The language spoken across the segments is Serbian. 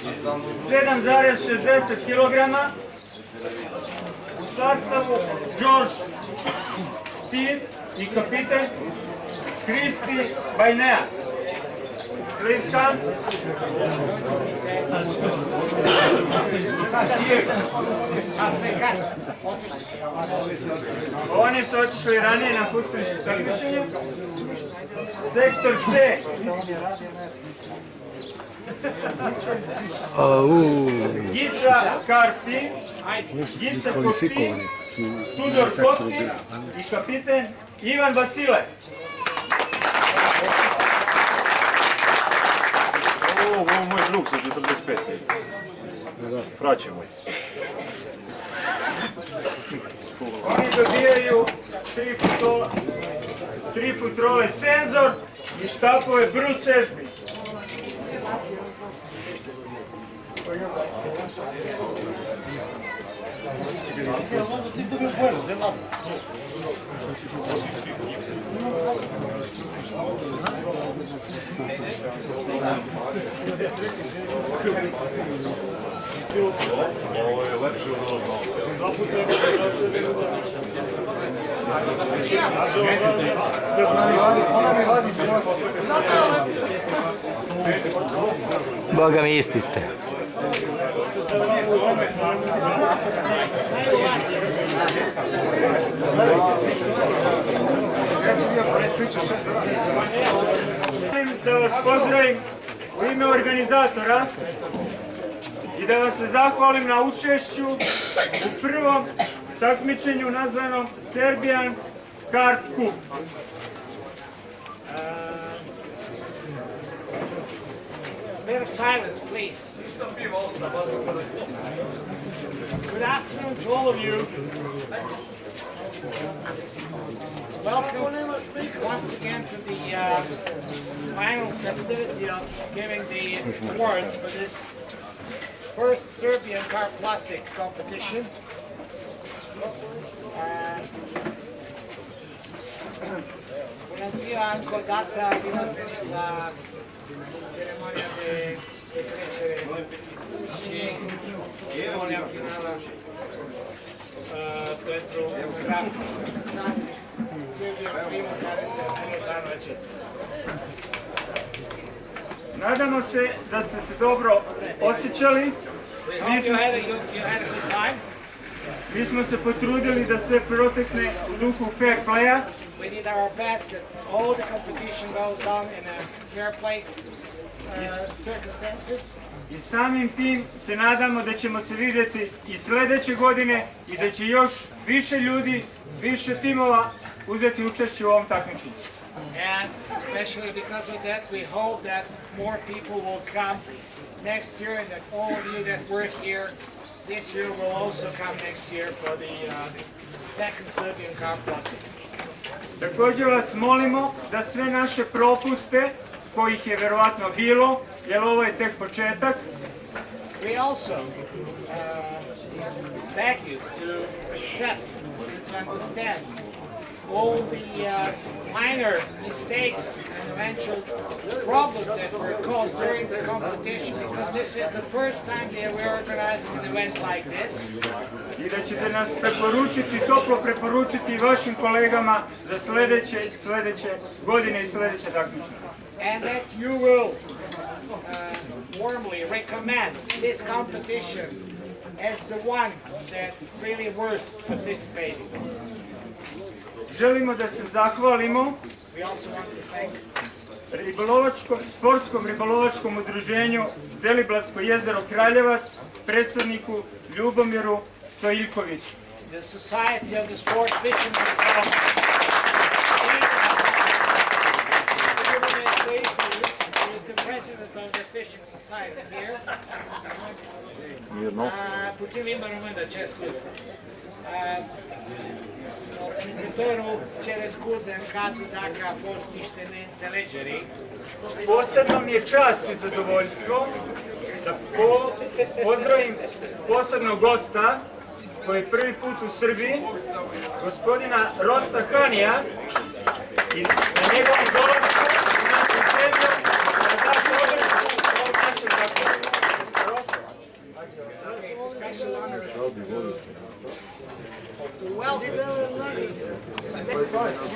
7,60 kg. U sastavu George Speed i kapiten Kristi Bajnea. Please come. Oni su otišli ranije, napustili su takmičenje. Sektor C. Gica Karpi, Gica Kosti, Tudor Kosti i kapiten Ivan Vasile. Ovo moj drug sa 45. Praćemo ih. Oni dobijaju 3 futrole senzor i štapove brus vežbi. Ovo je lepše od ovog. Boga mi isti ste. Da vas pozdravim u ime organizatora i da vam se zahvalim na učešću u prvom takmičenju nazvanom Serbian Kart Cup. Bit of silence, please. Good afternoon to all of you. Welcome once again to the final festivity of giving the awards for this first Serbian Car Classic competition. Buonasera ancora data la cerimonia di ceremonia finale pentru Car Classics Serbia, primul care se ține anul acesta. Nadamo se da ste se dobro osjećali. Mi smo se potrudili da sve protekne u duhu fair playa. We did our best that all the competition goes on in a fair play circumstances. I samim tim se nadamo da ćemo se vidjeti i sljedeće godine i da će još više ljudi, više timova uzeti učešće u ovom takmičenju. And especially because of that, we hope that more people will come next year and that all of you that were here this year will also come next year for the second Serbian Car Classic. Također vas molimo da sve naše propuste, kojih je verovatno bilo, jer ovo je tek početak, we also beg you to accept, to understand all the minor mistakes and eventual problems that were caused during the competition, because this is the first time that we're organizing an event like this. i da ćete nas preporučiti, toplo preporučiti vašim kolegama za sljedeće godine i sljedeće takmičenje. And that you will warmly recommend this competition as the one that really worth participating. Želimo da se zahvalimo We also want to thank sportskom ribolovačkom udruženju Deliblatsko jezero Kraljevac, predsjedniku Ljubomiru Stojiljkoviću. the Society of the Sport Fishermen Club. Who is the president of the Fishing Society here. Puțin limba română, cer scuze. Organizatorul cere scuze în cazul dacă a fost niște neînțelegeri. Posebno mi je čast i zadovoljstvo da pozdravim posebnog gosta koji je prvi put u Srbiji, gospodina Rosa Hanija, i na njegovom dolasku u našu zemlju da da podršku ovom našem takvom.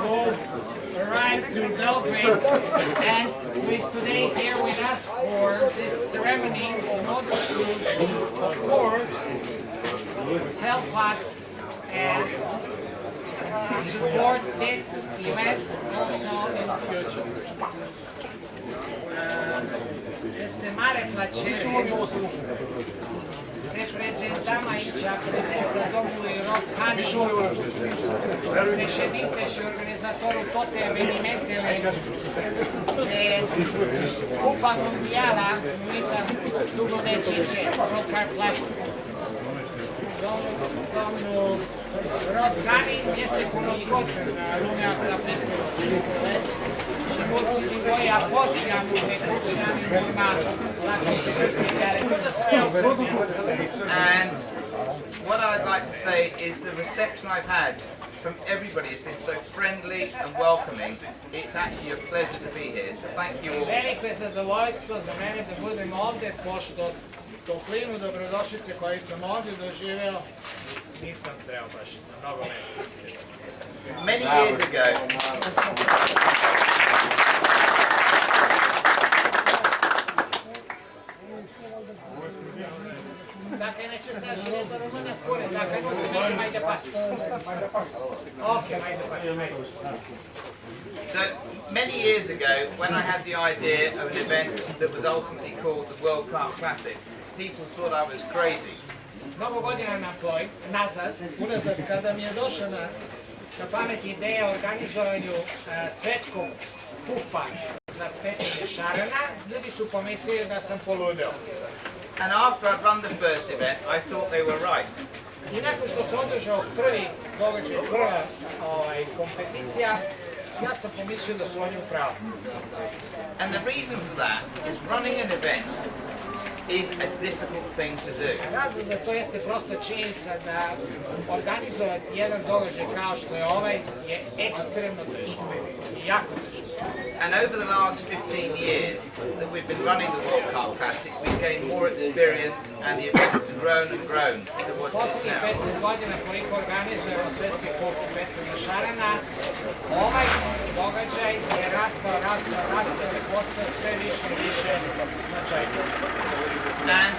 who arrived through Belgrade and who is today here with us for this ceremony in order to, of course, help us and support this event also in the future. Este mare plăcere se prezentăm aici prezența domnului Ross Hani, președinte și organizatorul toate evenimentele de Cupa Mondială numită WCC, World Cup Classic. Domnul Ross Hani este cunoscut în lumea budapestului, bineînțeles, și mulți din voi a fost și am trecut și am urmat la competiții care tot să iau Serbia. And what I'd like to say is the reception I've had from everybody has been so friendly and welcoming. It's actually a pleasure to be here, so thank you all. Veliko je zadovoljstvo za mene da budem ovde, pošto toplinu dobrodošlice koju sam ovde doživeo nisam sreo baš na mnogo mesta. Many years ago, Dacă e necesar și de română, spune, dacă nu se merge mai departe. Ok, mai departe. so many years ago, when I had the idea of an event that was ultimately called the World Cup Classic, people thought I was crazy. Mnogo godina nazad, kada mi je došla na pamet ideja o organizovanju svetskog kupa za pecanje šarana, ljudi su pomislili da sam poludeo. And after I'd run the first event, I thought they were right. I nakon što se održao prvi događaj, prva kompeticija, ja sam pomislio da su oni u pravu. And the reason for that is running an event is a difficult thing to do. Razlog za to jeste prosta činjenica da organizovati jedan događaj kao što je ovaj je ekstremno teško i jako teško. And over the last 15 years that we've been running the World Cup Classic, we've gained more experience and the event has grown and grown to what it is Poslednjih now. 15 godina koliko organizujemo svetski kup pecanja šarana, ovaj događaj je rastao i postao sve više i više značajniji. And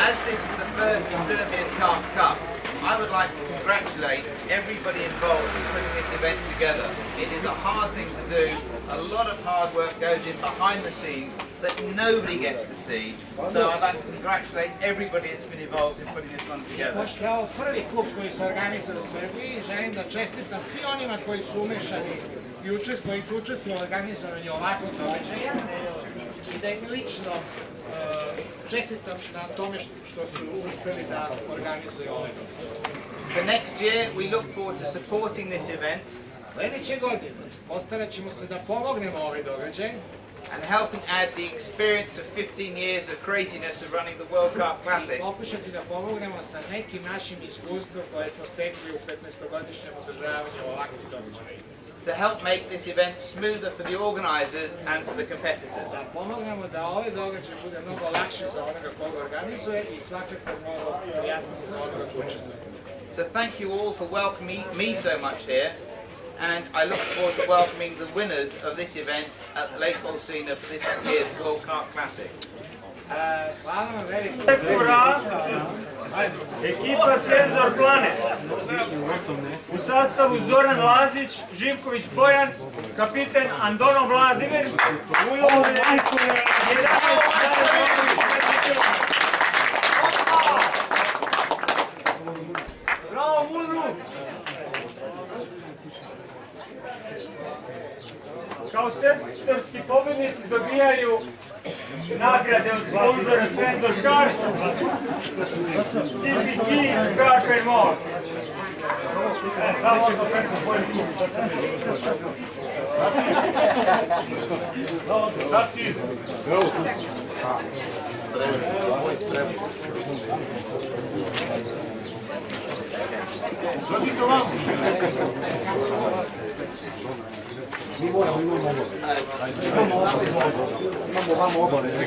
as this is the first Serbian Kart Cup, I would like to congratulate everybody involved in putting this event together. It is a hard thing to do. A lot of hard work goes in behind the scenes that nobody gets to see. So I'd like to congratulate everybody that's been involved in putting this one together. Pošto je ovo prvi kup koji se organizuje u Srbiji, želim da čestitam svi onima koji su umešani i koji su učestvovali u organizovanju ovakvog događaja i da im lično čestitam na tome što su uspeli da organizuju ovaj događaj. The next year we look forward to supporting this event Sljedeće godine postarat ćemo se da pomognemo ovaj događaj and helping add the experience of 15 years of craziness of running the World Cup Classic. pokušati da pomognemo sa nekim našim iskustvom koje smo stekli u 15-godišnjem održavanju ovakvih događaja. To help make this event smoother for the organisers and for the competitors. Da pomognemo da ovaj događaj bude mnogo lakši za onoga koga organizuje i svakako mnogo prijatniji za onoga ko učestvuje. So thank you all for welcoming me so much here, and I look forward to welcoming the winners of this event at Lake Bolsena for this year's World Cup Classic. Hvala vam veliko. Sektora, ekipa Senzor Planet. U sastavu Zoran Lazić, Živković Bojan, kapiten Andonov Vladimir, ulovne likove 11 Bravo, Mudru! Kao sektorski pobjednici dobijaju nagrade od sponzora Senzor Cars, CPT, Carper Moss. Samo to preko poljskog. Imamo vamo obaveze.